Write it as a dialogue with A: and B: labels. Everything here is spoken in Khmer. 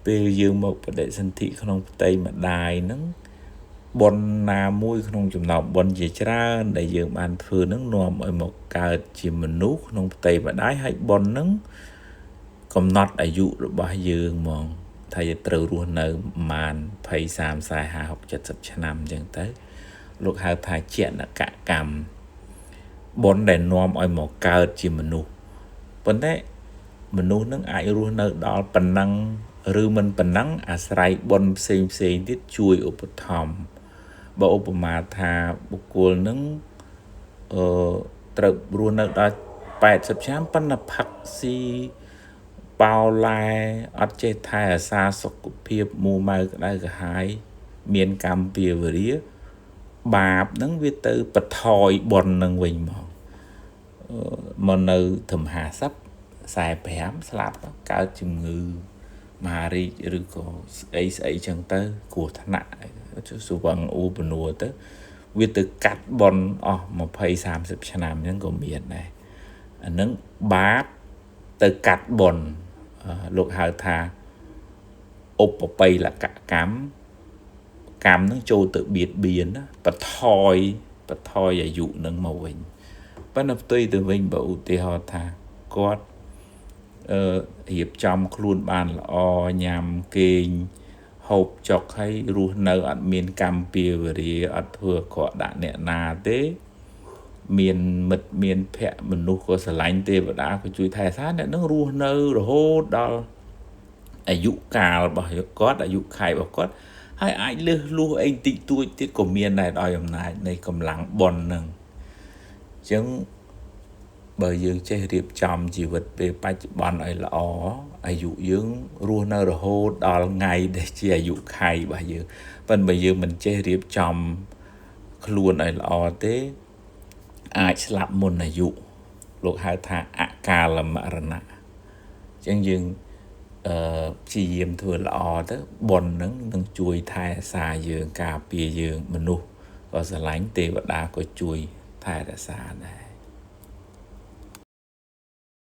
A: ពេលយើងមកបដិសន្ធិក្នុងផ្ទៃម្ដាយហ្នឹងបុណ្យណាមួយក្នុងចំណោមបុណ្យជាច្រើនដែលយើងបានធ្វើហ្នឹងនាំឲ្យមកកើតជាមនុស្សក្នុងផ្ទៃម្ដាយហើយបុណ្យហ្នឹងកំណត់អាយុរបស់យើងហ្មងថាយើងត្រូវរស់នៅប្រហែល20 30 40 50 70ឆ្នាំអញ្ចឹងទៅលោកហៅថាជាណកកម្មបុណ្យដែលនាំឲ្យមកកើតជាមនុស្សប៉ុន្តែមនុស្សនឹងអាចរស់នៅដល់ប៉ុណ្ណឹងឬមិនប៉ុណ្ណឹងអាស្រ័យបុណ្យផ្សេងទៀតជួយឧបត្ថម្ភបើឧបមាថាបុគ្គលនឹងត្រូវរស់នៅដល់80ឆ្នាំប៉ុន្តែផឹកស៊ីបោឡែអត់ចេះថែអាសាសុខភាពមូម៉ៅក្តៅក្រហាយមានកម្មពៀវរាបាបហ្នឹងវាទៅបន្ថយបុណ្យនឹងវិញមកនៅធម្ម50 45ស្លាប់កើតជំងឺមហារីកឬក៏ស្អីចឹងទៅគ្រោះថ្នាក់សុវង្ណឧបនួរទៅវាទៅកាត់បុណ្យអស់20 30ឆ្នាំហ្នឹងក៏មានដែរអាហ្នឹងបាបទៅកាត់បុណ្យលោកហៅថាឧបបិលកកម្មកម្មហ្នឹងចូលទៅបៀតបៀនណាបន្ថយអាយុហ្នឹងមកវិញប៉ុន្តែផ្ទុយទៅវិញបើឧទាហរណ៍ថាគាត់រៀបចំខ្លួនបានល្អញ៉ាំគេងហូបចុកហើយរស់នៅអត់មានកម្មពៀវរាអត់ធ្វើអាក្រក់ដាក់អ្នកណាទេមានមិត្តមានភ័ក្រមនុស្សក៏ស្រឡាញ់ទេវតាក៏ជួយថែរក្សាអ្នកនឹងរស់នៅរហូតដល់អាយុកាលរបស់គាត់អាយុខែរបស់គាត់ហើយអាចលឺលួសអីតិចតួចទៀតក៏មានដែរដោយអំណាចនៃកម្លាំងបុណ្យហ្នឹងអញ្ចឹងបើយើងចេះរៀបចំជីវិតពេលបច្ចុប្បន្នឲ្យល្អអាយុយើងរស់នៅរហូតដល់ថ្ងៃដែលជាអាយុខែរបស់យើងប៉ុន្តែបើយើងមិនចេះរៀបចំខ្លួនឲ្យល្អទេអាចស្លាប់មុនអាយុលោកហៅថាអកាលមរណៈអញ្ចឹងយើងព្យាយាមធ្វើល្អទៅបុណ្យហ្នឹងនឹងជួយថែរក្សាយើងការពារយើងមនុស្សក៏ស្រឡាញ់ទេវតាក៏ជួយថែរក្សាដែរ